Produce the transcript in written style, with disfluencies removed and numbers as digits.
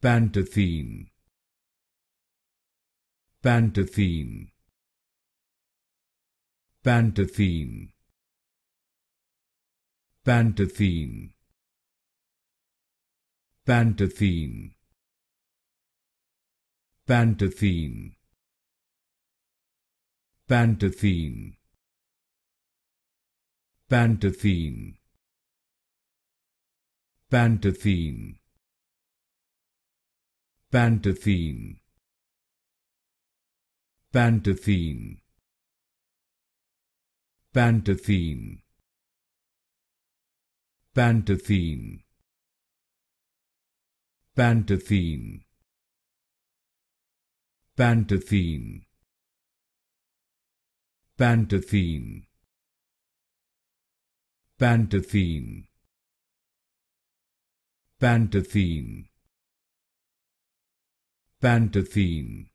Pantethine, Pantethine, Pantethine, Pantethine, Pantethine, Pantethine, Pantethine, Pantethine, Pantethine, Pantethine, Pantethine, Pantethine, Pantethine, Pantethine, Pantethine, Pantethine, Pantethine, Pantethine, Pantethine,